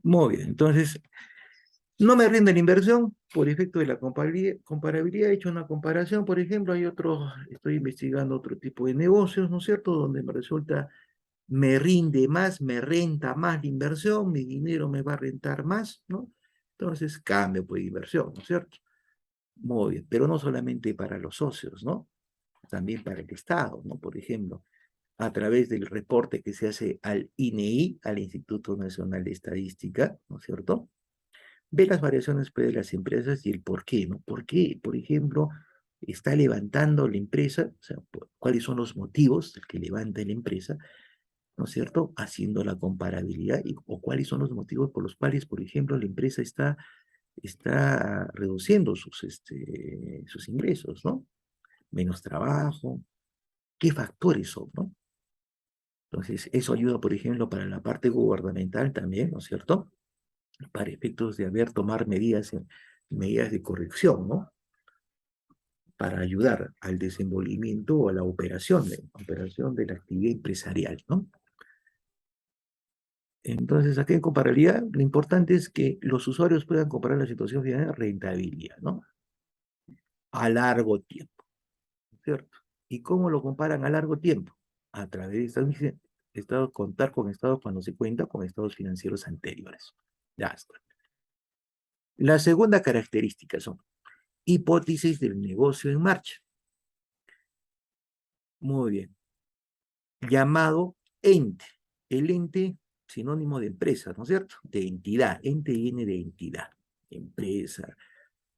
Muy bien, entonces, no me rinde la inversión por efecto de la comparabilidad. He hecho una comparación, por ejemplo, estoy investigando otro tipo de negocios, ¿no es cierto?, donde me resulta, me rinde más, me renta más la inversión, mi dinero me va a rentar más, ¿no? Entonces, cambio por inversión, ¿no es cierto? Muy bien, pero no solamente para los socios, ¿no? También para el Estado, ¿no? Por ejemplo, a través del reporte que se hace al INEI, al Instituto Nacional de Estadística, ¿no es cierto?, ve las variaciones pues, de las empresas y el por qué, ¿no? ¿Por qué, por ejemplo, está levantando la empresa? O sea, ¿cuáles son los motivos del que levanta la empresa? ¿No es cierto? Haciendo la comparabilidad, o cuáles son los motivos por los cuales, por ejemplo, la empresa está reduciendo sus ingresos, ¿no? Menos trabajo, ¿qué factores son, no? Entonces, eso ayuda, por ejemplo, para la parte gubernamental también, ¿no es cierto? Para efectos de tomar medidas de corrección, ¿no? Para ayudar al desenvolvimiento o a la operación de la actividad empresarial, ¿no? Entonces, aquí en comparabilidad, lo importante es que los usuarios puedan comparar la situación de rentabilidad, ¿no? A largo tiempo, ¿cierto? ¿Y cómo lo comparan a largo tiempo? A través de contar con estados cuando se cuenta con estados financieros anteriores. Ya está. La segunda característica son hipótesis del negocio en marcha. Muy bien. Llamado ente. El ente, sinónimo de empresa, ¿no es cierto? De entidad. Ente viene de entidad. Empresa,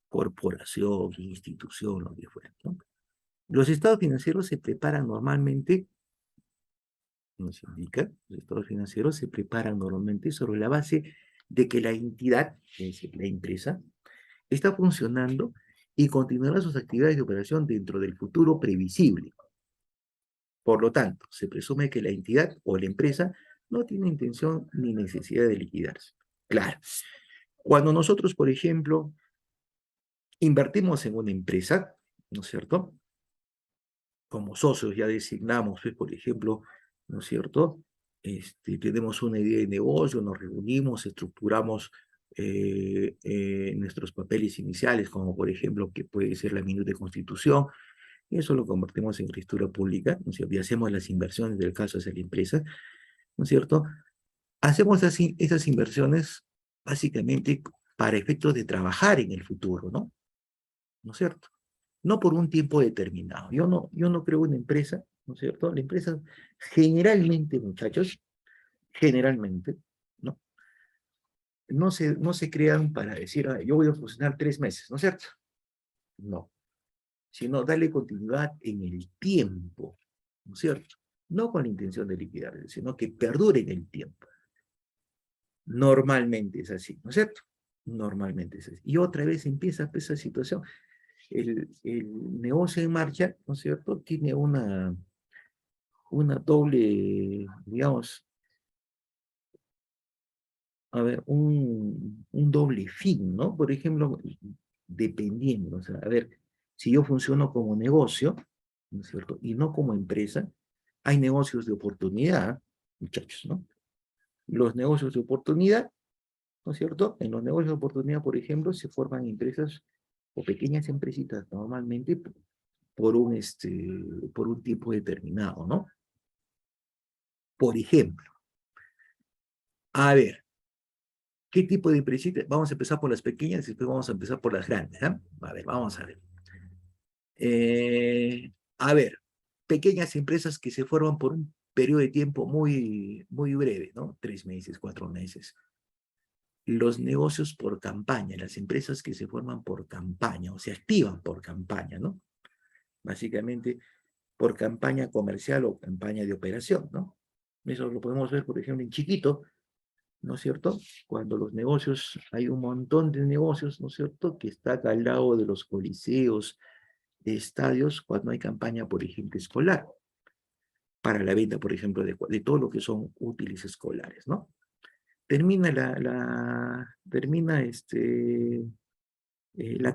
corporación, institución, lo que fuera, ¿no? Los estados financieros se preparan normalmente, nos indica, los estados financieros se preparan normalmente sobre la base de que la entidad, es decir, la empresa, está funcionando y continuará sus actividades de operación dentro del futuro previsible. Por lo tanto, se presume que la entidad o la empresa no tiene intención ni necesidad de liquidarse. Claro, cuando nosotros, por ejemplo, invertimos en una empresa, ¿no es cierto? Como socios ya designamos, pues, por ejemplo, ¿no es cierto? Tenemos una idea de negocio, nos reunimos, estructuramos nuestros papeles iniciales, como por ejemplo, que puede ser la minuta de constitución, y eso lo convertimos en escritura pública, ¿no es cierto? Y hacemos las inversiones del caso hacia la empresa, ¿no es cierto? Hacemos así esas inversiones básicamente para efectos de trabajar en el futuro, ¿no? ¿No es cierto? No por un tiempo determinado. Yo no creo una empresa, ¿no es cierto? La empresa generalmente, muchachos, generalmente, ¿no? No se crean para decir, "Ah, yo voy a funcionar 3 meses", ¿no es cierto? No, sino darle continuidad en el tiempo, ¿no es cierto? No con la intención de liquidar, sino que perdure en el tiempo. Normalmente es así, ¿no es cierto? Normalmente es así. Y otra vez empieza pues, esa situación. El negocio en marcha, ¿no es cierto? Tiene una doble, digamos, a ver, un doble fin, ¿no? Por ejemplo, dependiendo, o sea, a ver, si yo funciono como negocio, ¿no es cierto? Y no como empresa, hay negocios de oportunidad, muchachos, ¿no? Los negocios de oportunidad, ¿no es cierto? En los negocios de oportunidad, por ejemplo, se forman empresas o pequeñas empresitas normalmente por un tiempo determinado, ¿no? Por ejemplo, a ver, ¿qué tipo de empresitas? Vamos a empezar por las pequeñas y después vamos a empezar por las grandes, ¿eh? A ver, vamos a ver. A ver, pequeñas empresas que se forman por un periodo de tiempo muy, muy breve, ¿no? 3 meses, 4 meses. Los negocios por campaña, las empresas que se forman por campaña o se activan por campaña, ¿no? Básicamente por campaña comercial o campaña de operación, ¿no? Eso lo podemos ver, por ejemplo, en Chiquito, ¿no es cierto? Cuando los negocios, hay un montón de negocios, ¿no es cierto?, que está al lado de los coliseos, de estadios, cuando hay campaña, por ejemplo, escolar, para la venta, por ejemplo, de todo lo que son útiles escolares, ¿no? Termina la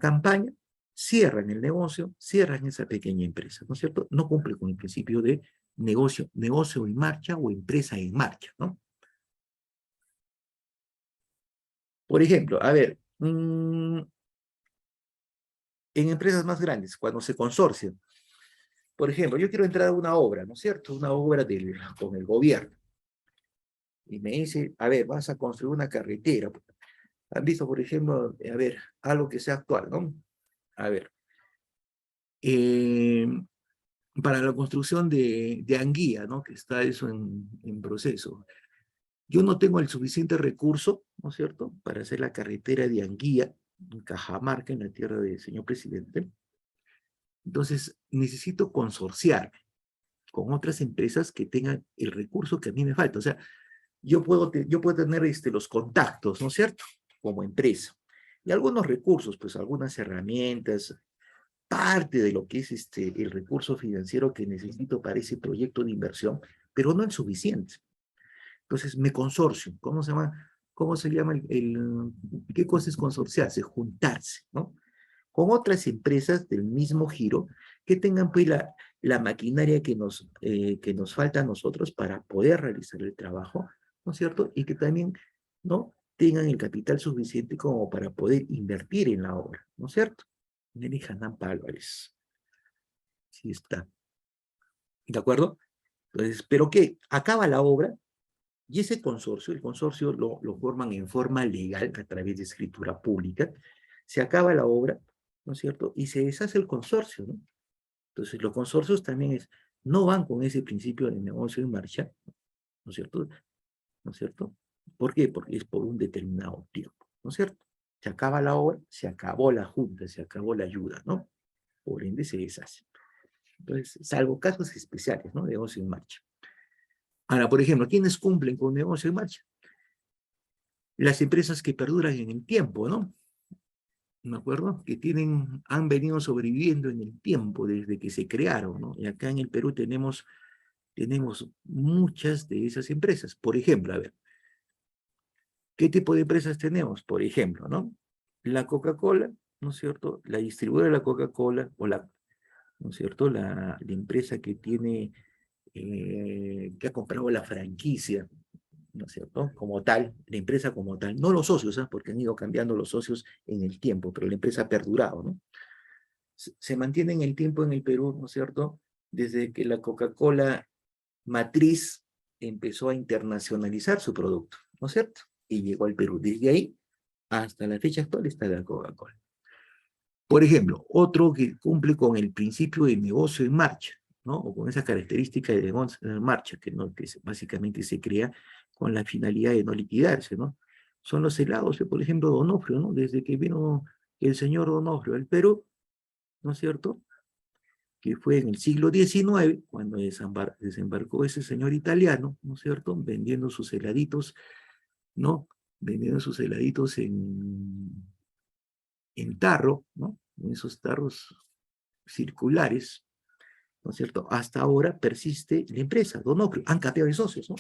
campaña, cierran el negocio, cierran esa pequeña empresa, ¿no es cierto? No cumple con el principio de negocio en marcha o empresa en marcha, ¿no? Por ejemplo, a ver, en empresas más grandes, cuando se consorcian, por ejemplo, yo quiero entrar a una obra, ¿no es cierto? Una obra con el gobierno. Y me dice, a ver, vas a construir una carretera. ¿Han visto, por ejemplo, a ver, algo que sea actual, ¿no? A ver, eh, para la construcción de Anguía, ¿no? Que está eso en proceso. Yo no tengo el suficiente recurso, ¿no es cierto?, para hacer la carretera de Anguía, en Cajamarca, en la tierra del señor presidente. Entonces, necesito consorciarme con otras empresas que tengan el recurso que a mí me falta. O sea, yo puedo tener los contactos, ¿no es cierto?, como empresa. Y algunos recursos, pues algunas herramientas, parte de lo que es el recurso financiero que necesito para ese proyecto de inversión, pero no es suficiente. Entonces me consorcio. ¿Cómo se llama? ¿Cómo se llama qué cosa es consorciarse? Juntarse, ¿no? Con otras empresas del mismo giro que tengan pues la maquinaria que nos falta a nosotros para poder realizar el trabajo, ¿no es cierto? Y que también, ¿no?, tengan el capital suficiente como para poder invertir en la obra, ¿no es cierto? Nelly Hanan Álvarez. Sí está. ¿De acuerdo? Entonces, pero que acaba la obra y ese consorcio, el consorcio lo forman en forma legal a través de escritura pública, se acaba la obra, ¿no es cierto? Y se deshace el consorcio, ¿no? Entonces, los consorcios también no van con ese principio de negocio en marcha, ¿no es cierto? ¿No es cierto? ¿Por qué? Porque es por un determinado tiempo, ¿no es cierto? Se acaba la obra, se acabó la junta, se acabó la ayuda, ¿no? Por ende se deshace. Entonces, salvo casos especiales, ¿no? De negocio en marcha. Ahora, por ejemplo, ¿quiénes cumplen con negocio en marcha? Las empresas que perduran en el tiempo, ¿no? ¿Me acuerdo? Que han venido sobreviviendo en el tiempo desde que se crearon, ¿no? Y acá en el Perú tenemos muchas de esas empresas. Por ejemplo, a ver, ¿qué tipo de empresas tenemos? Por ejemplo, ¿no? La Coca-Cola, ¿no es cierto? La distribuidora de la Coca-Cola, ¿no es cierto? La empresa que que ha comprado la franquicia, ¿no es cierto? Como tal, la empresa como tal, no los socios, ¿eh? Porque han ido cambiando los socios en el tiempo, pero la empresa ha perdurado, ¿no? Se mantiene en el tiempo en el Perú, ¿no es cierto? Desde que la Coca-Cola matriz empezó a internacionalizar su producto, ¿no es cierto? Y llegó al Perú. Desde ahí hasta la fecha actual está la Coca-Cola. Por ejemplo, otro que cumple con el principio de negocio en marcha, ¿no? O con esa característica de negocio en marcha, básicamente se crea con la finalidad de no liquidarse, ¿no? Son los helados, por ejemplo, Donofrio, ¿no? Desde que vino el señor Donofrio al Perú, ¿no es cierto?, que fue en el siglo XIX, cuando desembarcó ese señor italiano, ¿no es cierto?, vendiendo sus heladitos, ¿no? Vendiendo sus heladitos en tarro, ¿no? En esos tarros circulares, ¿no es cierto? Hasta ahora persiste la empresa, Donofrio. Han cambiado de socios, ¿no?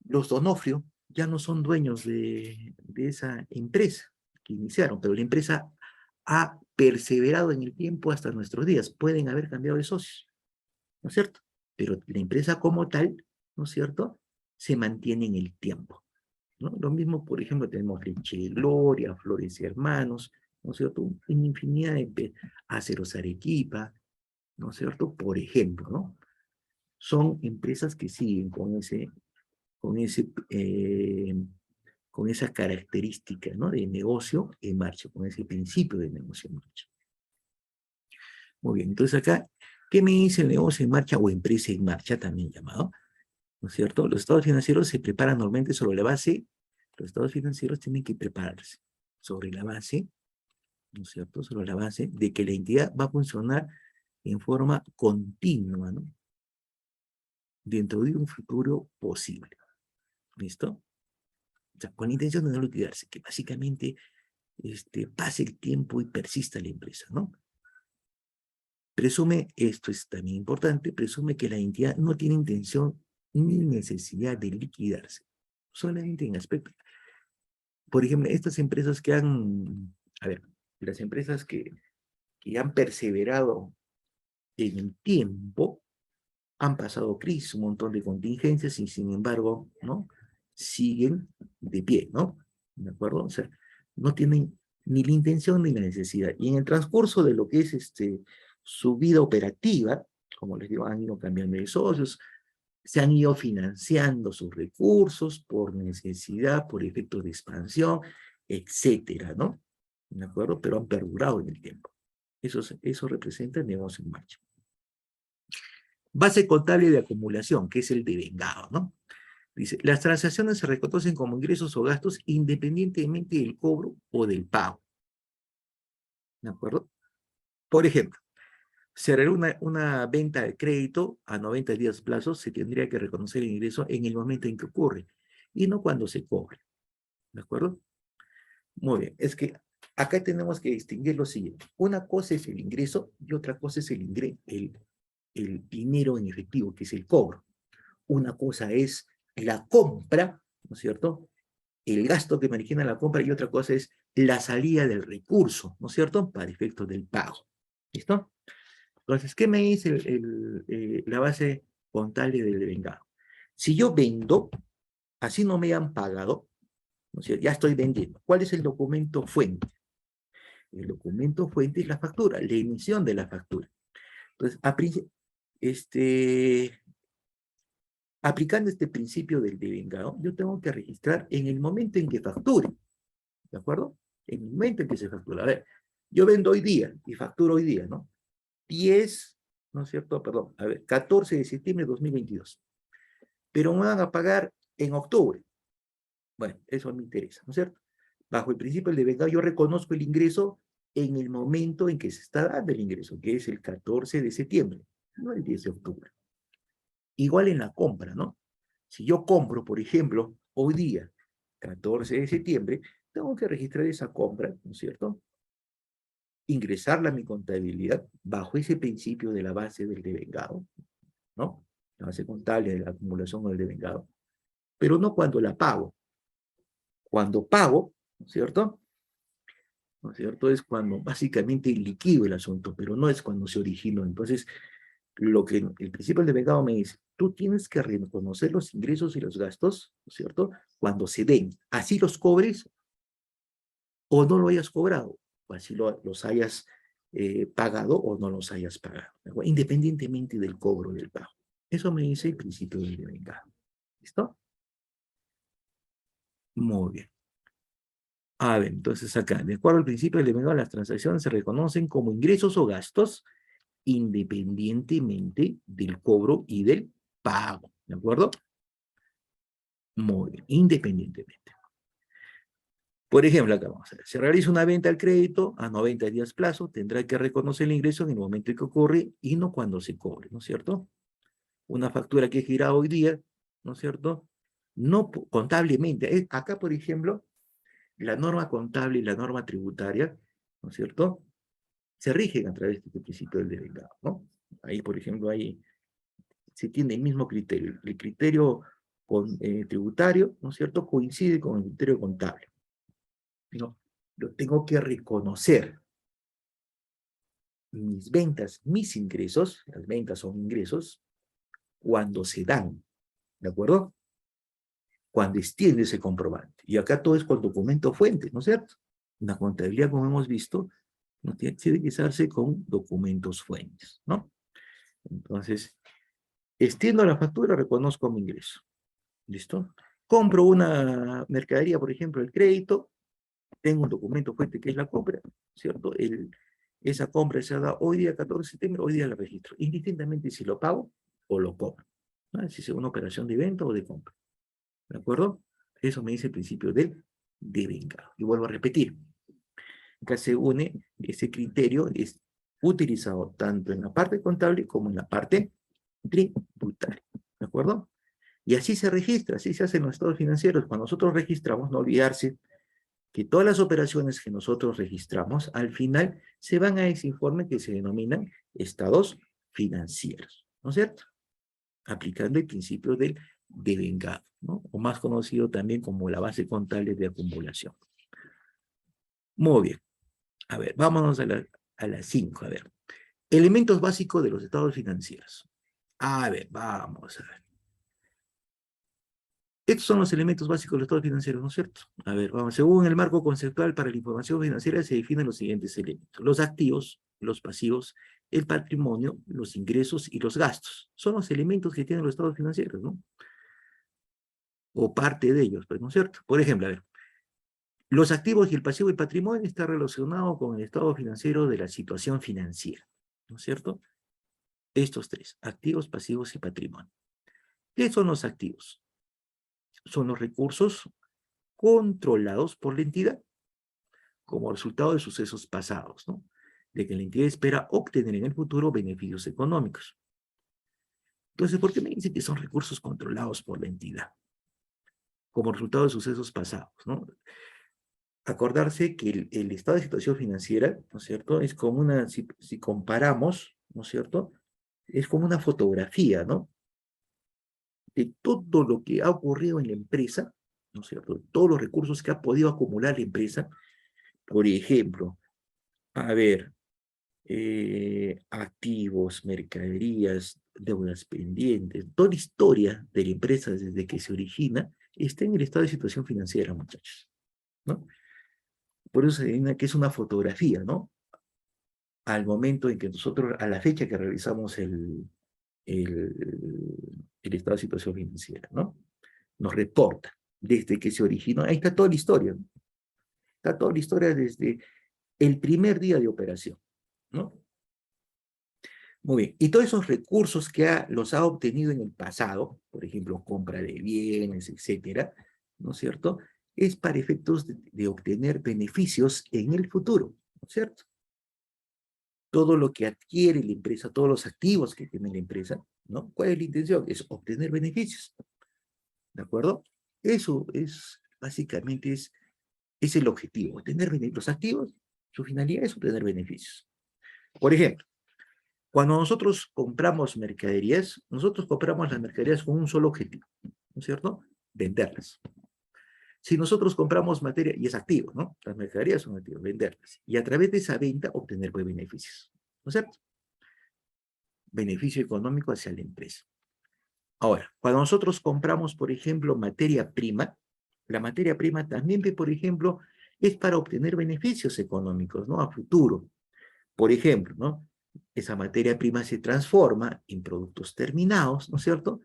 Los Donofrio ya no son dueños de esa empresa que iniciaron, pero la empresa ha perseverado en el tiempo hasta nuestros días. Pueden haber cambiado de socios, ¿no es cierto? Pero la empresa como tal, ¿no es cierto?, se mantiene en el tiempo, ¿no? Lo mismo, por ejemplo, tenemos Leche de Gloria, Flores y Hermanos, ¿no es cierto?, una infinidad de Aceros Arequipa, ¿no es cierto?, por ejemplo, ¿no? Son empresas que siguen con ese, con esa característica, ¿no?, de negocio en marcha, con ese principio de negocio en marcha. Muy bien, entonces acá, ¿qué me dice el negocio en marcha o empresa en marcha también llamado? ¿No es cierto? Los estados financieros se preparan normalmente sobre la base, los estados financieros tienen que prepararse sobre la base, ¿no es cierto?, sobre la base de que la entidad va a funcionar en forma continua, ¿no?, dentro de un futuro posible. ¿Listo? O sea, con la intención de no liquidarse, que básicamente pase el tiempo y persista la empresa, ¿no? Presume, esto es también importante, presume que la entidad no tiene intención ni necesidad de liquidarse, solamente en aspecto. Por ejemplo, estas empresas a ver, las empresas que han perseverado en el tiempo, han pasado crisis, un montón de contingencias y sin embargo, ¿no?, siguen de pie, ¿no? ¿de acuerdo? O sea, no tienen ni la intención ni la necesidad. Y en el transcurso de lo que es su vida operativa, como les digo, han ido cambiando de socios, se han ido financiando sus recursos por necesidad, por efectos de expansión, etcétera, ¿no? ¿De acuerdo? Pero han perdurado en el tiempo. Eso representa el negocio en marcha. Base contable de acumulación, que es el devengado, ¿no? Dice, las transacciones se reconocen como ingresos o gastos independientemente del cobro o del pago. ¿De acuerdo? Por ejemplo, cerrar una venta de crédito a 90 días plazo, se tendría que reconocer el ingreso en el momento en que ocurre y no cuando se cobre. ¿De acuerdo? Muy bien. Es que acá tenemos que distinguir lo siguiente. Una cosa es el ingreso y otra cosa es el dinero en efectivo, que es el cobro. Una cosa es la compra, ¿no es cierto? El gasto que me origina la compra y otra cosa es la salida del recurso, ¿no es cierto? Para efectos del pago. ¿Listo? Entonces, ¿qué me dice la base contable del devengado? Si yo vendo, así no me han pagado, ¿no es cierto? Ya estoy vendiendo. ¿Cuál es el documento fuente? El documento fuente es la factura, la emisión de la factura. Entonces, este, aplicando este principio del devengado, yo tengo que registrar en el momento en que facture, ¿de acuerdo? En el momento en que se factura. A ver, yo vendo hoy día y facturo hoy día, ¿no? 10, ¿no es cierto? Perdón, a ver, 14 de septiembre de 2022. Pero me van a pagar en octubre. Bueno, eso me interesa, ¿no es cierto? Bajo el principio del devengado, yo reconozco el ingreso en el momento en que se está dando el ingreso, que es el 14 de septiembre, no el 10 de octubre. Igual en la compra, ¿no? Si yo compro, por ejemplo, hoy día, 14 de septiembre, tengo que registrar esa compra, ¿no es cierto? Ingresarla a mi contabilidad bajo ese principio de la base del devengado, ¿no? La base contable de la acumulación o del devengado. Pero no cuando la pago. Cuando pago, ¿no es cierto? ¿No es cierto? Es cuando básicamente liquido el asunto, pero no es cuando se originó. Entonces, lo que el principio del devengado me dice, tú tienes que reconocer los ingresos y los gastos, ¿no es cierto? Cuando se den, así los cobres o no lo hayas cobrado, o así los hayas pagado o no los hayas pagado, independientemente del cobro del pago. Eso me dice el principio del devengado. ¿Listo? Muy bien. A ver, entonces acá, de acuerdo al principio del devengado, las transacciones se reconocen como ingresos o gastos independientemente del cobro y del pago. ¿De acuerdo? Muy bien, independientemente. Por ejemplo, acá vamos a ver, se realiza una venta al crédito a 90 días plazo, tendrá que reconocer el ingreso en el momento en que ocurre y no cuando se cobre, ¿no es cierto? Una factura que gira hoy día, ¿no es cierto? No contablemente. Acá, por ejemplo, la norma contable y la norma tributaria, ¿no es cierto? Se rigen a través de este principio del devengado, ¿no? Ahí, por ejemplo, ahí se tiene el mismo criterio. El criterio tributario, ¿no es cierto?, coincide con el criterio contable. ¿No? Yo tengo que reconocer mis ventas, mis ingresos, las ventas son ingresos, cuando se dan, ¿de acuerdo? Cuando extiende ese comprobante. Y acá todo es con documento fuente, ¿no es cierto? La contabilidad, como hemos visto, no tiene que usarse con documentos fuentes, ¿no? Entonces, extiendo la factura, reconozco mi ingreso. ¿Listo? Compro una mercadería, por ejemplo, el crédito, tengo un documento fuente que es la compra, ¿cierto? Esa compra se da hoy día 14 de septiembre, hoy día la registro, indistintamente si lo pago o lo cobro, ¿no? Si es una operación de venta o de compra, ¿de acuerdo? Eso me dice el principio del devengado. Y vuelvo a repetir, acá se une, ese criterio es utilizado tanto en la parte contable como en la parte tributaria, ¿de acuerdo? Y así se registra, así se hacen los estados financieros. Cuando nosotros registramos, no olvidarse que todas las operaciones que nosotros registramos, al final se van a ese informe que se denominan estados financieros, ¿no es cierto? Aplicando el principio del devengado, ¿no? O más conocido también como la base contable de acumulación. Muy bien. A ver, vámonos a las 5. A ver, elementos básicos de los estados financieros. A ver, vamos a ver. Estos son los elementos básicos de los estados financieros, ¿no es cierto? A ver, vamos, según el marco conceptual para la información financiera se definen los siguientes elementos. Los activos, los pasivos, el patrimonio, los ingresos y los gastos. Son los elementos que tienen los estados financieros, ¿no? O parte de ellos, pues, ¿no es cierto? Por ejemplo, a ver, los activos y el pasivo y patrimonio está relacionado con el estado financiero de la situación financiera, ¿no es cierto? Estos tres, activos, pasivos y patrimonio. ¿Qué son los activos? Son los recursos controlados por la entidad como resultado de sucesos pasados, ¿no? De que la entidad espera obtener en el futuro beneficios económicos. Entonces, ¿por qué me dice que son recursos controlados por la entidad? Como resultado de sucesos pasados, ¿no? Acordarse que el estado de situación financiera, ¿no es cierto? Es como una, si comparamos, ¿no es cierto? Es como una fotografía, ¿no? De todo lo que ha ocurrido en la empresa, ¿no es cierto? Todos los recursos que ha podido acumular la empresa. Por ejemplo, a ver, activos, mercaderías, deudas pendientes, toda la historia de la empresa desde que se origina está en el estado de situación financiera, muchachos, ¿no? Por eso se denomina que es una fotografía, ¿no? Al momento en que nosotros, a la fecha que realizamos el estado de situación financiera, ¿no? Nos reporta desde que se originó, ahí está toda la historia, ¿no? Está toda la historia desde el primer día de operación, ¿no? Muy bien, y todos esos recursos que los ha obtenido en el pasado, por ejemplo, compra de bienes, etcétera, ¿no es cierto? Es para efectos de obtener beneficios en el futuro, ¿no es cierto? Todo lo que adquiere la empresa, todos los activos que tiene la empresa, ¿no? ¿Cuál es la intención? Es obtener beneficios, ¿de acuerdo? Eso es, básicamente, es el objetivo, obtener beneficios. Los activos, su finalidad es obtener beneficios. Por ejemplo, cuando nosotros compramos mercaderías, nosotros compramos las mercaderías con un solo objetivo, ¿no es cierto? Venderlas. Si nosotros compramos materia, y es activo, ¿no? Las mercaderías son activos, venderlas. Y a través de esa venta obtener pues, beneficios, ¿no es cierto? Beneficio económico hacia la empresa. Ahora, cuando nosotros compramos, por ejemplo, materia prima, la materia prima también, por ejemplo, es para obtener beneficios económicos, ¿no? A futuro. Por ejemplo, ¿no? Esa materia prima se transforma en productos terminados, ¿no es cierto?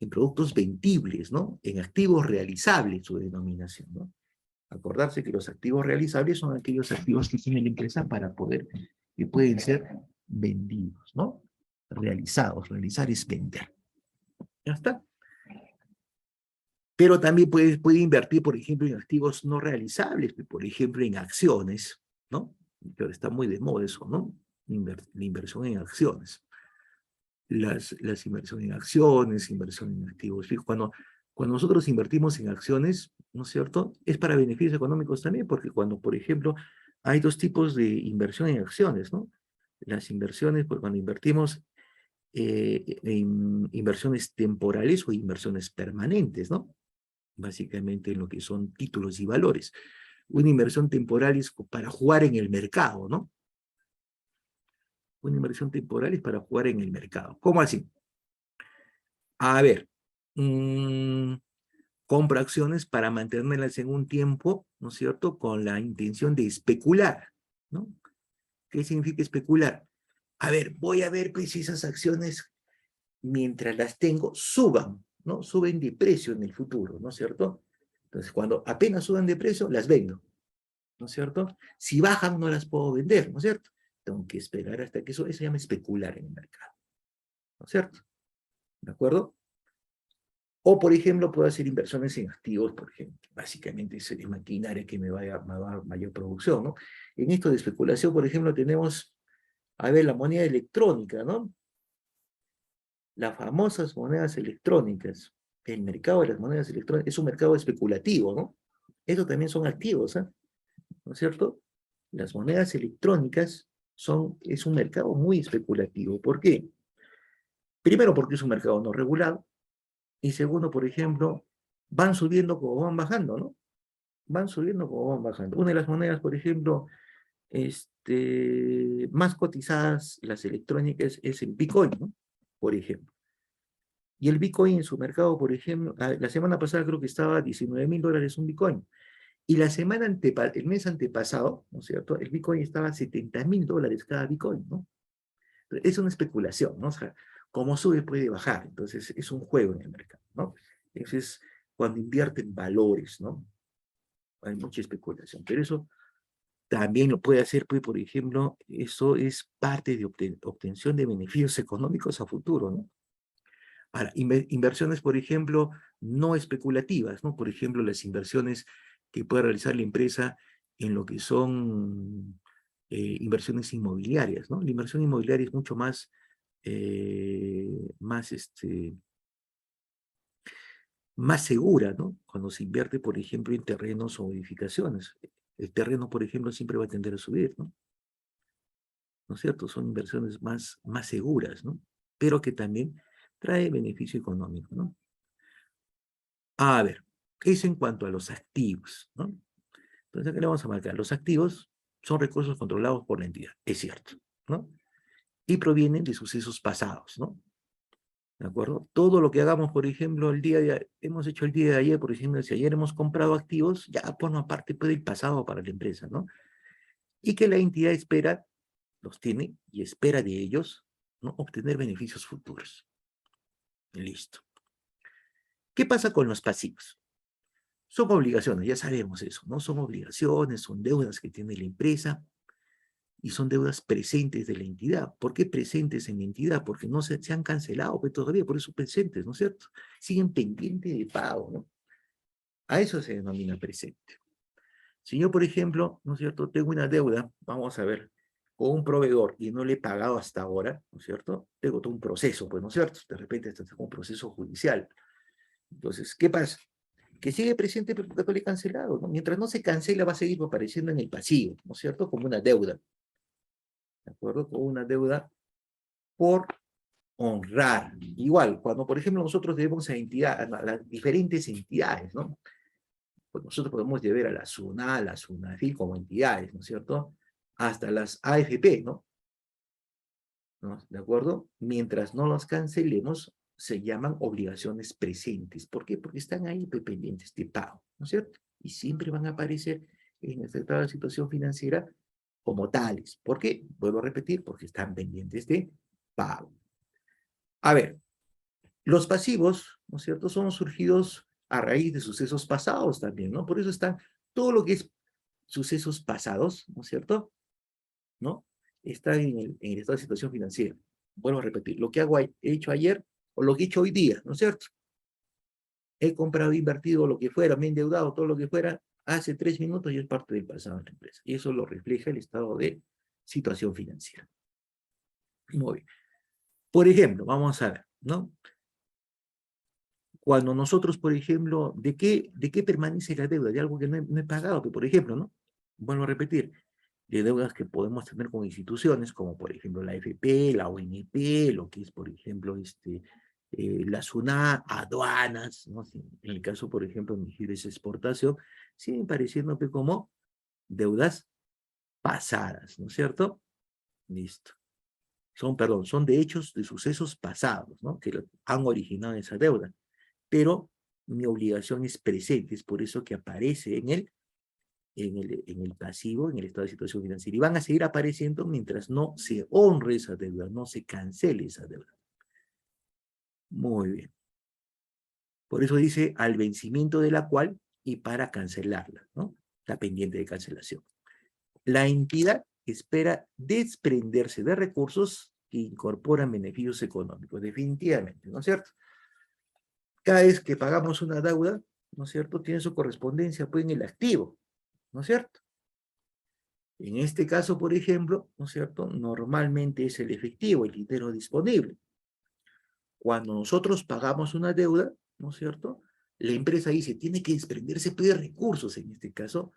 En productos vendibles, ¿no? En activos realizables, su denominación, ¿no? Acordarse que los activos realizables son aquellos activos que tiene la empresa para poder, que pueden ser vendidos, ¿no? Realizados, realizar es vender. Ya está. Pero también puede invertir, por ejemplo, en activos no realizables, por ejemplo, en acciones, ¿no? Pero está muy de moda eso, ¿no? La inversión en acciones. Las inversiones en acciones, inversión en activos fijos. Cuando nosotros invertimos en acciones, ¿no es cierto? Es para beneficios económicos también, porque cuando, por ejemplo, hay dos tipos de inversión en acciones, ¿no? Las inversiones, pues cuando invertimos en inversiones temporales o inversiones permanentes, ¿no? Básicamente en lo que son títulos y valores. Una inversión temporal es para jugar en el mercado, ¿no? Una inversión temporal es para jugar en el mercado. ¿Cómo así? A ver, mmm, compra acciones para mantenerlas en un tiempo, ¿no es cierto?, con la intención de especular, ¿no? ¿Qué significa especular? A ver, voy a ver pues si esas acciones, mientras las tengo, suban, ¿no? Suben de precio en el futuro, ¿no es cierto? Entonces, cuando apenas suban de precio, las vendo, ¿no es cierto? Si bajan, no las puedo vender, ¿no es cierto? Tengo que esperar hasta que eso se llama especular en el mercado, ¿no es cierto? ¿De acuerdo? O, por ejemplo, puedo hacer inversiones en activos, por ejemplo. Básicamente es maquinaria que me va a dar mayor producción, ¿no? En esto de especulación, por ejemplo, tenemos, a ver, la moneda electrónica, ¿no? Las famosas monedas electrónicas. El mercado de las monedas electrónicas es un mercado especulativo, ¿no? Eso también son activos, ¿eh? ¿No es cierto? Las monedas electrónicas es un mercado muy especulativo. ¿Por qué? Primero, porque es un mercado no regulado. Y segundo, por ejemplo, van subiendo como van bajando, ¿no? Van subiendo como van bajando. Una de las monedas, por ejemplo, más cotizadas, las electrónicas, es el Bitcoin, ¿no? Por ejemplo. Y el Bitcoin en su mercado, por ejemplo, la semana pasada creo que estaba a $19.000 un Bitcoin. Y la semana el mes antepasado, ¿no es cierto? El Bitcoin estaba a $70.000 cada Bitcoin, ¿no? Es una especulación, ¿no? O sea, como sube puede bajar, entonces es un juego en el mercado, ¿no? Entonces, cuando invierten valores, ¿no? Hay mucha especulación, pero eso también lo puede hacer, pues, por ejemplo, eso es parte de obtención de beneficios económicos a futuro, ¿no? Para inversiones, por ejemplo, no especulativas, ¿no? Por ejemplo, las inversiones que puede realizar la empresa en lo que son inversiones inmobiliarias, ¿no? La inversión inmobiliaria es mucho más, más, más segura, ¿no? Cuando se invierte, por ejemplo, en terrenos o edificaciones. El terreno, por ejemplo, siempre va a tender a subir, ¿no? ¿No es cierto? Son inversiones más seguras, ¿no? Pero que también trae beneficio económico, ¿no? A ver, eso en cuanto a los activos, ¿no? Entonces, aquí le vamos a marcar, los activos son recursos controlados por la entidad, es cierto, ¿no? Y provienen de sucesos pasados, ¿no? ¿De acuerdo? Todo lo que hagamos, por ejemplo, hemos hecho el día de ayer, por ejemplo, si ayer hemos comprado activos, ya forma parte pues, del pasado para la empresa, ¿no? Y que la entidad espera, los tiene y espera de ellos, ¿no? Obtener beneficios futuros. Listo. ¿Qué pasa con los pasivos? Son obligaciones, ya sabemos eso, ¿no? Son obligaciones, son deudas que tiene la empresa y son deudas presentes de la entidad. ¿Por qué presentes en la entidad? Porque no se han cancelado pues, todavía, por eso presentes, ¿no es cierto? Siguen pendientes de pago, ¿no? A eso se denomina presente. Si yo, por ejemplo, ¿no es cierto?, tengo una deuda, vamos a ver, con un proveedor y no le he pagado hasta ahora, ¿no es cierto? Tengo todo un proceso, pues, ¿no es cierto? De repente está un proceso judicial. Entonces, ¿qué pasa? Que sigue presente pero nunca le he cancelado, ¿no? Mientras no se cancela va a seguir apareciendo en el pasivo, ¿no es cierto? Como una deuda, ¿de acuerdo? Como una deuda por honrar. Igual, cuando por ejemplo nosotros debemos a las diferentes entidades, ¿no? Pues nosotros podemos deber a la SUNA, a la SUNAFIL como entidades, ¿no es cierto? Hasta las AFP, ¿no? ¿No? ¿De acuerdo? Mientras no los cancelemos, se llaman obligaciones presentes. ¿Por qué? Porque están ahí pendientes de pago, ¿no es cierto? Y siempre van a aparecer en esta situación financiera como tales. ¿Por qué? Vuelvo a repetir, porque están pendientes de pago. A ver, los pasivos, ¿no es cierto?, son surgidos a raíz de sucesos pasados también, ¿no? Por eso están todo lo que es sucesos pasados, ¿no es cierto?, ¿no? Está en esta situación financiera. Vuelvo a repetir, lo que he hecho ayer o lo que he hecho hoy día, ¿no es cierto? He comprado, invertido, lo que fuera, me he endeudado, todo lo que fuera, hace 3 minutos y es parte del pasado de la empresa. Y eso lo refleja el estado de situación financiera. Muy bien. Por ejemplo, vamos a ver, ¿no? Cuando nosotros, por ejemplo, ¿de qué permanece la deuda? De algo que no he pagado, que por ejemplo, ¿no? Vuelvo a repetir, de deudas que podemos tener con instituciones, como por ejemplo la AFP, la ONP, lo que es, por ejemplo, la SUNA, aduanas, ¿no? En el caso, por ejemplo, de Giles Exportación, siguen pareciendo como deudas pasadas, ¿no es cierto? Listo. Perdón, son de hechos, de sucesos pasados, ¿no? Que han originado esa deuda. Pero mi obligación es presente, es por eso que aparece en el pasivo, en el estado de situación financiera. Y van a seguir apareciendo mientras no se honre esa deuda, no se cancele esa deuda. Muy bien. Por eso dice al vencimiento de la cual y para cancelarla, ¿no? Está pendiente de cancelación. La entidad espera desprenderse de recursos que incorporan beneficios económicos, definitivamente, ¿no es cierto? Cada vez que pagamos una deuda, ¿no es cierto?, tiene su correspondencia pues, en el activo, ¿no es cierto? En este caso, por ejemplo, ¿no es cierto?, normalmente es el efectivo, el dinero disponible. Cuando nosotros pagamos una deuda, ¿no es cierto?, la empresa dice, tiene que desprenderse pues, de recursos, en este caso,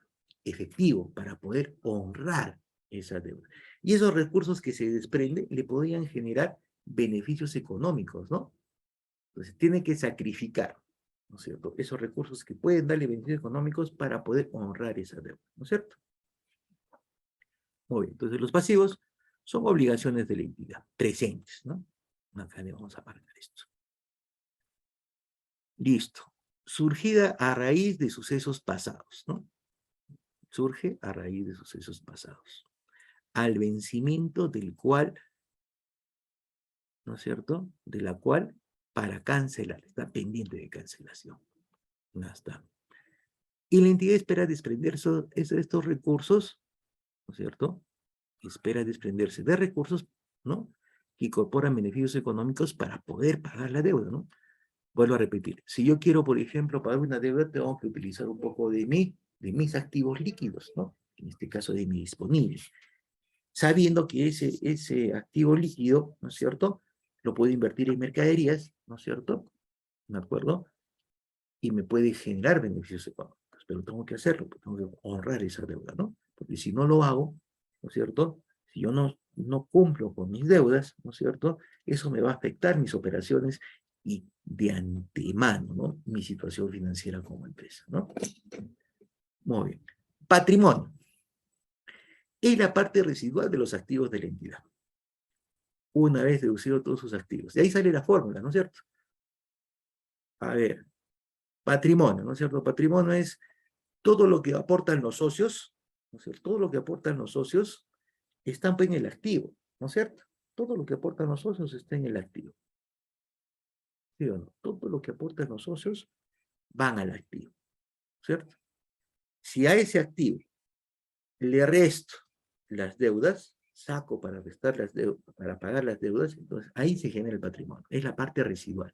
efectivo, para poder honrar esa deuda. Y esos recursos que se desprenden le podrían generar beneficios económicos, ¿no? Entonces, tiene que sacrificar, ¿no es cierto?, esos recursos que pueden darle beneficios económicos para poder honrar esa deuda, ¿no es cierto? Muy bien, entonces los pasivos son obligaciones de la entidad, presentes, ¿no? Acá le vamos a marcar esto. Listo. Surgida a raíz de sucesos pasados, ¿no? Surge a raíz de sucesos pasados. Al vencimiento del cual, ¿no es cierto? De la cual, para cancelar, está pendiente de cancelación. Ya está. Y la entidad espera desprenderse de estos recursos, ¿no es cierto? Espera desprenderse de recursos, ¿no? Que incorporan beneficios económicos para poder pagar la deuda, ¿no? Vuelvo a repetir, si yo quiero, por ejemplo, pagar una deuda, tengo que utilizar un poco de mis activos líquidos, ¿no? En este caso de mi disponible, sabiendo que ese activo líquido, ¿no es cierto? Lo puedo invertir en mercaderías, ¿no es cierto? ¿De acuerdo? Y me puede generar beneficios económicos, pero tengo que hacerlo, porque tengo que honrar esa deuda, ¿no? Porque si no lo hago, ¿no es cierto? Si yo no cumplo con mis deudas, ¿no es cierto? Eso me va a afectar mis operaciones y de antemano, ¿no? Mi situación financiera como empresa, ¿no? Muy bien. Patrimonio. Es la parte residual de los activos de la entidad. Una vez deducido todos sus activos. De ahí sale la fórmula, ¿no es cierto? A ver, patrimonio, ¿no es cierto? Patrimonio es todo lo que aportan los socios, ¿no es cierto? Todo lo que aportan los socios está en el activo, ¿no es cierto? Todo lo que aportan los socios está en el activo. ¿Sí o no? Todo lo que aportan los socios van al activo, ¿cierto? Si a ese activo le resto las deudas, saco para restar las deudas, para pagar las deudas, entonces ahí se genera el patrimonio. Es la parte residual,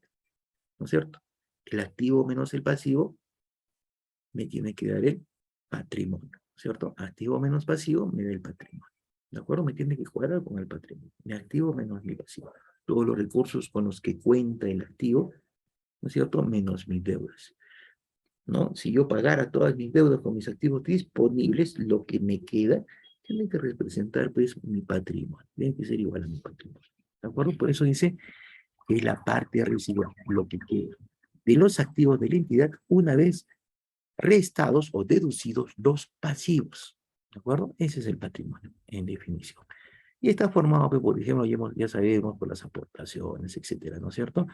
¿no es cierto? El activo menos el pasivo me tiene que dar el patrimonio, ¿cierto? Activo menos pasivo me da el patrimonio. ¿De acuerdo? Me tiene que cuadrar con el patrimonio. Mi activo menos mi pasivo. Todos los recursos con los que cuenta el activo, ¿no es cierto? Menos mis deudas, ¿no? Si yo pagara todas mis deudas con mis activos disponibles, lo que me queda tiene que representar, pues, mi patrimonio. Tiene que ser igual a mi patrimonio. ¿De acuerdo? Por eso dice que es la parte residual, lo que queda de los activos de la entidad una vez restados o deducidos los pasivos. ¿De acuerdo? Ese es el patrimonio, en definición. Y está formado, pues, por ejemplo, ya sabemos, por las aportaciones, etcétera, ¿no es cierto?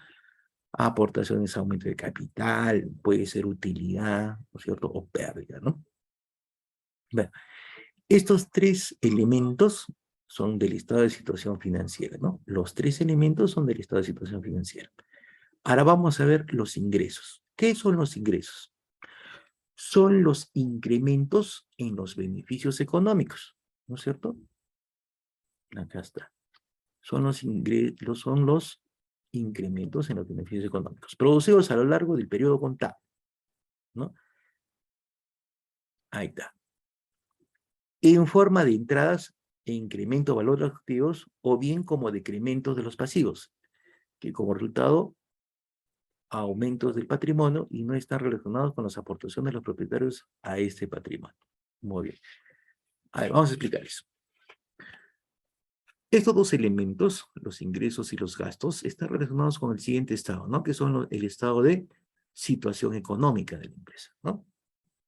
Aportaciones, aumento de capital, puede ser utilidad, ¿no es cierto? O pérdida, ¿no? Bueno, estos tres elementos son del estado de situación financiera, ¿no? Los tres elementos son del estado de situación financiera. Ahora vamos a ver los ingresos. ¿Qué son los ingresos? Son los incrementos en los beneficios económicos, ¿no es cierto? Acá está. Son los incrementos en los beneficios económicos, producidos a lo largo del periodo contable, ¿no? Ahí está. En forma de entradas e incremento de valor de los activos, o bien como decrementos de los pasivos, que como resultado aumentos del patrimonio y no están relacionados con las aportaciones de los propietarios a este patrimonio. Muy bien. A ver, vamos a explicar eso. Estos dos elementos, los ingresos y los gastos, están relacionados con el siguiente estado, ¿no? Que son el estado de situación económica de la empresa, ¿no?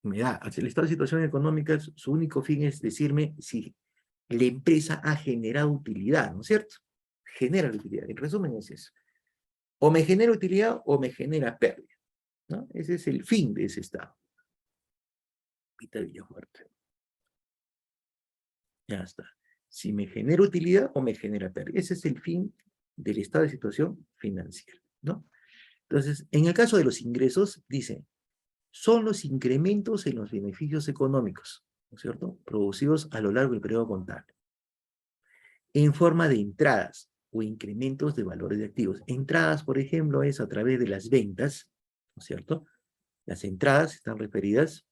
El estado de situación económica, su único fin es decirme si la empresa ha generado utilidad, ¿no es cierto? Genera utilidad. En resumen es eso. O me genera utilidad o me genera pérdida, ¿no? Ese es el fin de ese estado. Pita Villafuerte. Ya está. Si me genera utilidad o me genera pérdida. Ese es el fin del estado de situación financiera, ¿no? Entonces, en el caso de los ingresos, dice, son los incrementos en los beneficios económicos, ¿no es cierto? Producidos a lo largo del periodo contable, en forma de entradas o incrementos de valores de activos. Entradas, por ejemplo, es a través de las ventas, ¿no es cierto? Las entradas están referidas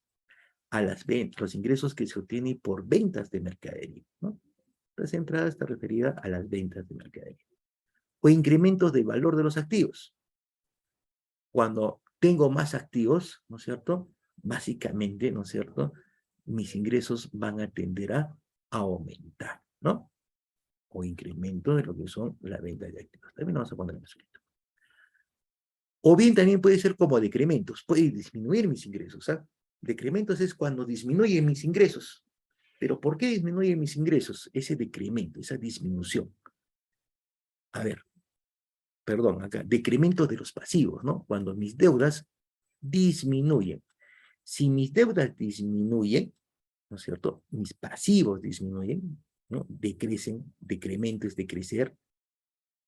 a las ventas, los ingresos que se obtienen por ventas de mercadería, ¿no? Las entradas están referidas a las ventas de mercadería. O incrementos de valor de los activos. Cuando tengo más activos, ¿no es cierto? Básicamente, ¿no es cierto? Mis ingresos van a tender a aumentar, ¿no? O incremento de lo que son la venta de activos. También lo vamos a poner en escrito. O bien también puede ser como decrementos, puede disminuir mis ingresos, ¿ah? Decrementos es cuando disminuyen mis ingresos. ¿Pero por qué disminuyen mis ingresos? Ese decremento, esa disminución. A ver, perdón, acá, decremento de los pasivos, ¿no? Cuando mis deudas disminuyen. Si mis deudas disminuyen, ¿no es cierto? Mis pasivos disminuyen, ¿no? Decrecen, decremento es decrecer,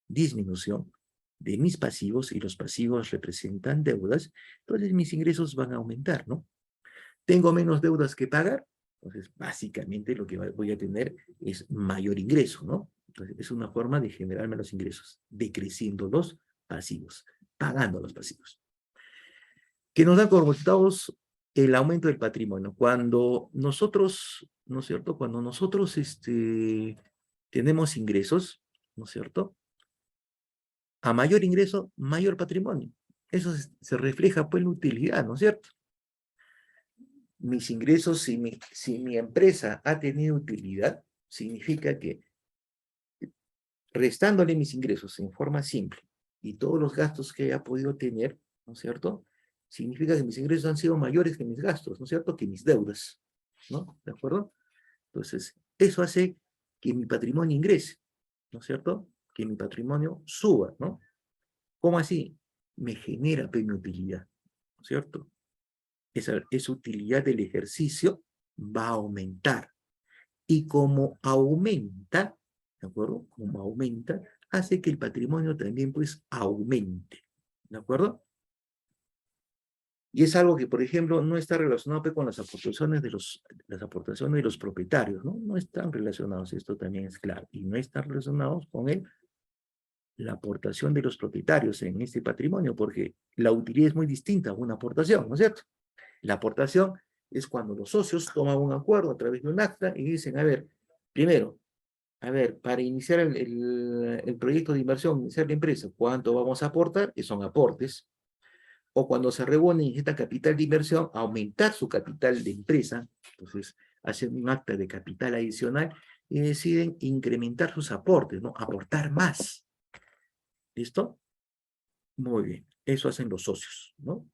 disminución de mis pasivos, y los pasivos representan deudas, entonces mis ingresos van a aumentar, ¿no? Tengo menos deudas que pagar, entonces básicamente lo que voy a tener es mayor ingreso, ¿no? Entonces es una forma de generarme los ingresos, decreciendo los pasivos, pagando los pasivos. Que nos da como resultados el aumento del patrimonio. Cuando nosotros, ¿no es cierto? Cuando nosotros tenemos ingresos, ¿no es cierto? A mayor ingreso, mayor patrimonio. Eso se refleja pues en la utilidad, ¿no es cierto? Mis ingresos, si mi empresa ha tenido utilidad, significa que restándole mis ingresos en forma simple y todos los gastos que haya podido tener, ¿no es cierto? Significa que mis ingresos han sido mayores que mis gastos, ¿no es cierto? Que mis deudas, ¿no? ¿De acuerdo? Entonces, eso hace que mi patrimonio ingrese, ¿no es cierto? Que mi patrimonio suba, ¿no? ¿Cómo así? Me genera mi utilidad, ¿no es cierto? Esa utilidad del ejercicio va a aumentar. Y como aumenta, ¿de acuerdo? Como aumenta, hace que el patrimonio también pues aumente, ¿de acuerdo? Y es algo que, por ejemplo, no está relacionado pues, con las aportaciones de los propietarios, ¿no? No están relacionados, esto también es claro, y no están relacionados con la aportación de los propietarios en este patrimonio, porque la utilidad es muy distinta a una aportación, ¿no es cierto? La aportación es cuando los socios toman un acuerdo a través de un acta y dicen, a ver, primero, a ver, para iniciar el proyecto de inversión, iniciar la empresa, ¿cuánto vamos a aportar? Que son aportes. O cuando se reúnen y necesitan capital de inversión, aumentar su capital de empresa, entonces hacen un acta de capital adicional y deciden incrementar sus aportes, ¿no? Aportar más. ¿Listo? Muy bien. Eso hacen los socios, ¿no?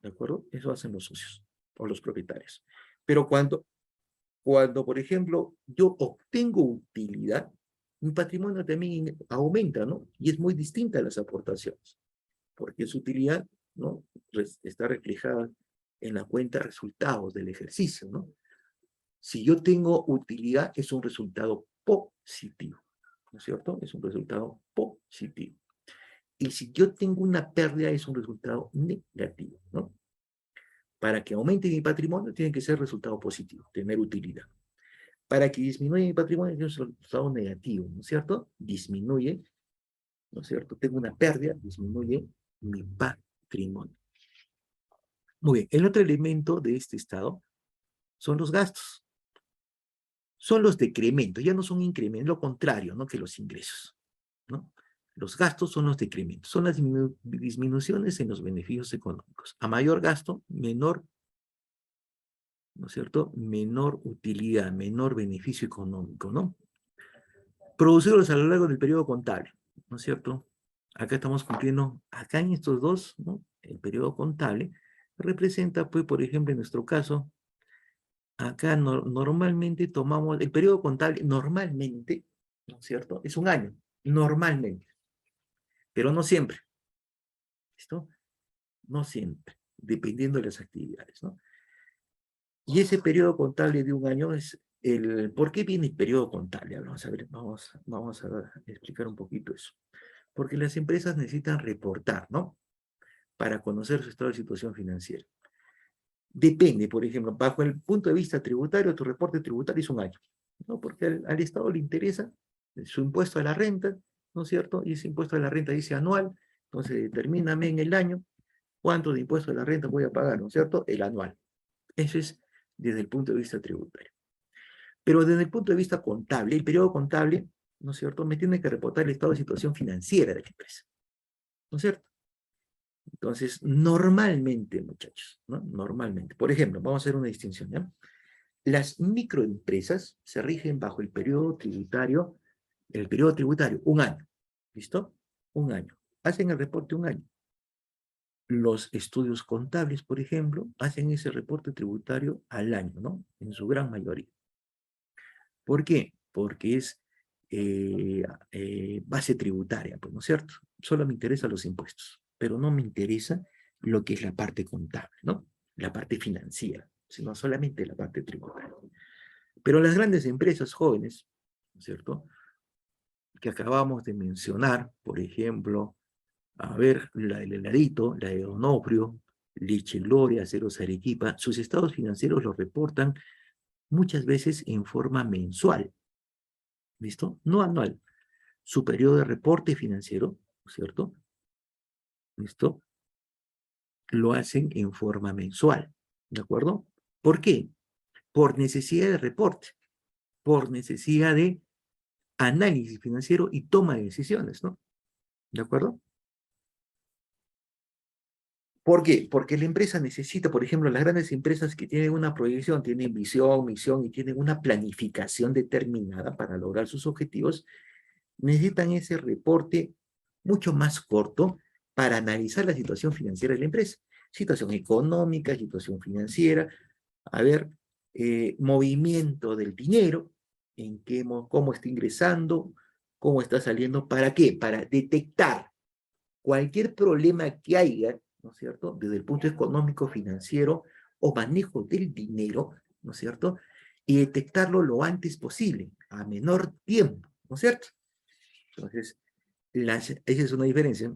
¿De acuerdo? Eso hacen los socios o los propietarios. Pero cuando, por ejemplo, yo obtengo utilidad, mi patrimonio también aumenta, ¿no? Y es muy distinta a las aportaciones, porque su utilidad, ¿no? Está reflejada en la cuenta de resultados del ejercicio, ¿no? Si yo tengo utilidad, es un resultado positivo, ¿no es cierto? Es un resultado positivo. Y si yo tengo una pérdida, es un resultado negativo, ¿no? Para que aumente mi patrimonio, tiene que ser resultado positivo, tener utilidad. Para que disminuya mi patrimonio, tiene un resultado negativo, ¿no es cierto? Disminuye, ¿no es cierto? Tengo una pérdida, disminuye mi patrimonio. Muy bien, el otro elemento de este estado son los gastos. Son los decrementos, ya no son incrementos, lo contrario, ¿no? Que los ingresos, ¿no? Los gastos son los decrementos, son las disminuciones en los beneficios económicos. A mayor gasto, menor, ¿no es cierto? Menor utilidad, menor beneficio económico, ¿no? Producidos a lo largo del periodo contable, ¿no es cierto? Acá estamos cumpliendo, acá en estos dos, ¿no? El periodo contable representa, pues, por ejemplo, en nuestro caso, acá normalmente tomamos, el periodo contable normalmente, ¿no es cierto? Es un año, normalmente, pero no siempre, ¿listo? No siempre, dependiendo de las actividades, ¿no? Y ese periodo contable de un año es ¿por qué viene el periodo contable? Vamos a ver, vamos a explicar un poquito eso. Porque las empresas necesitan reportar, ¿no? Para conocer su estado de situación financiera. Depende, por ejemplo, bajo el punto de vista tributario, tu reporte tributario es un año, ¿no? Porque al Estado le interesa su impuesto a la renta, ¿no es cierto? Y ese impuesto a la renta dice anual, entonces determíname en el año cuánto de impuesto a la renta voy a pagar, ¿no es cierto? El anual. Eso es desde el punto de vista tributario. Pero desde el punto de vista contable, el periodo contable, ¿no es cierto? Me tiene que reportar el estado de situación financiera de la empresa, ¿no es cierto? Entonces, normalmente, muchachos, ¿no? Normalmente. Por ejemplo, vamos a hacer una distinción, ¿ya? Las microempresas se rigen bajo el periodo tributario, un año. ¿Listo? Un año. Hacen el reporte un año. Los estudios contables, por ejemplo, hacen ese reporte tributario al año, ¿no? En su gran mayoría. ¿Por qué? Porque es base tributaria, pues, ¿no es cierto? solo me interesan los impuestos, pero no me interesa lo que es la parte contable, ¿no? La parte financiera, sino solamente la parte tributaria. Pero las grandes empresas jóvenes, ¿no es cierto?, que acabamos de mencionar, por ejemplo, a ver, la del heladito, la de Donofrio, Leche Gloria, Aceros Arequipa, sus estados financieros los reportan muchas veces en forma mensual, ¿listo? No anual. Su periodo de reporte financiero, ¿cierto? ¿Listo? Lo hacen en forma mensual, ¿de acuerdo? ¿Por qué? Por necesidad de reporte, por necesidad de análisis financiero y toma de decisiones, ¿no? ¿De acuerdo? ¿Por qué? Porque la empresa necesita, por ejemplo, las grandes empresas que tienen una proyección, tienen visión, misión y tienen una planificación determinada para lograr sus objetivos, necesitan ese reporte mucho más corto para analizar la situación financiera de la empresa. Situación económica, situación financiera, a ver, movimiento del dinero, en qué, cómo está ingresando, cómo está saliendo, ¿para qué? Para detectar cualquier problema que haya, ¿no es cierto?, desde el punto económico, financiero o manejo del dinero, ¿no es cierto?, y detectarlo lo antes posible, a menor tiempo, ¿no es cierto? Entonces, esa es una diferencia.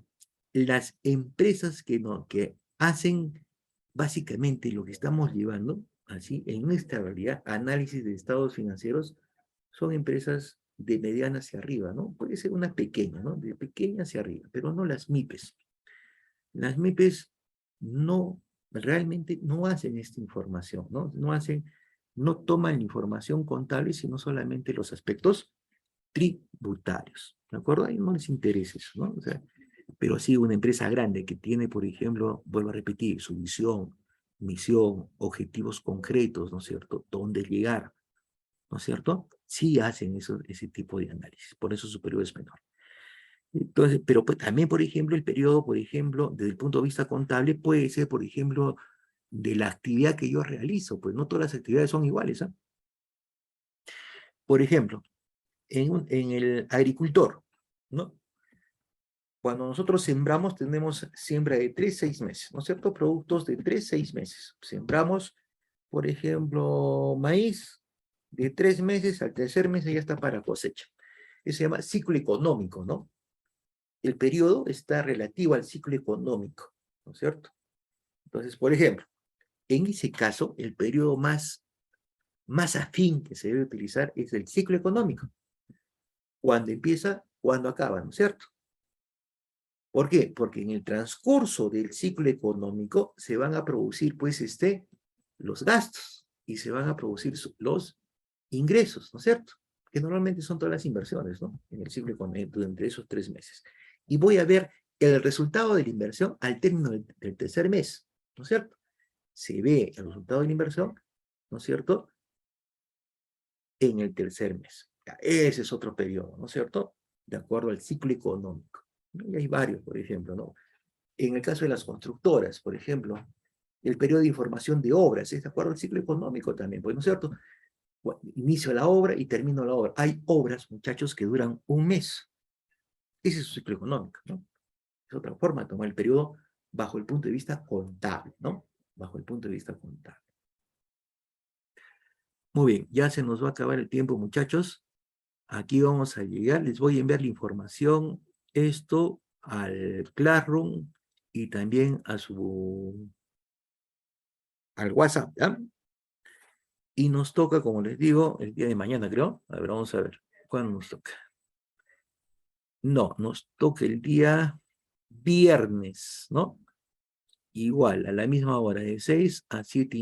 Las empresas que hacen básicamente lo que estamos llevando, así, en nuestra realidad, análisis de estados financieros, son empresas de mediana hacia arriba, ¿no? Puede ser una pequeña, ¿no? De pequeña hacia arriba, pero no las MIPES. Las MIPES no, realmente no hacen esta información, ¿no? No toman la información contable, sino solamente los aspectos tributarios, ¿de acuerdo? A ellos no les interesa eso, ¿no? O sea, pero sí una empresa grande que tiene, por ejemplo, vuelvo a repetir, su visión, misión, objetivos concretos, ¿no es cierto? ¿Dónde llegar? ¿No es cierto? Sí hacen ese tipo de análisis, por eso su periodo es menor. Entonces, pero pues, también, por ejemplo, el periodo, por ejemplo, desde el punto de vista contable, puede ser, por ejemplo, de la actividad que yo realizo, pues no todas las actividades son iguales, ¿eh? Por ejemplo, en el agricultor, ¿no? Cuando nosotros sembramos, tenemos siembra de 3 a 6 meses, ¿no es cierto? Productos de 3 a 6 meses. Sembramos, por ejemplo, maíz, de 3 meses al tercer mes ya está para cosecha. Eso se llama ciclo económico, ¿no? El periodo está relativo al ciclo económico, ¿no es cierto? Entonces, por ejemplo, en ese caso, el periodo más afín que se debe utilizar es el ciclo económico. Cuando empieza, cuando acaba, ¿no es cierto? ¿Por qué? Porque en el transcurso del ciclo económico se van a producir, pues, los gastos y se van a producir los ingresos, ¿no es cierto? Que normalmente son todas las inversiones, ¿no? En el ciclo económico, entre esos 3 meses. Y voy a ver el resultado de la inversión al término del tercer mes, ¿no es cierto? Se ve el resultado de la inversión, ¿no es cierto?, en el tercer mes. Ese es otro periodo, ¿no es cierto?, de acuerdo al ciclo económico. Y hay varios, por ejemplo, ¿no? En el caso de las constructoras, por ejemplo, el periodo de información de obras es de acuerdo al ciclo económico también, pues, ¿no es cierto? Bueno, inicio la obra y termino la obra. Hay obras, muchachos, que duran un mes. Ese es su ciclo económico, ¿no? Es otra forma de tomar el periodo bajo el punto de vista contable, ¿no? Bajo el punto de vista contable. Muy bien, ya se nos va a acabar el tiempo, muchachos. Aquí vamos a llegar. Les voy a enviar la información, esto al Classroom y también al WhatsApp, ¿ya? Y nos toca, como les digo, el día de mañana, creo. A ver, vamos a ver. ¿Cuándo nos toca? No, nos toca el día viernes, ¿no? Igual, a la misma hora, de 6 a 7:30.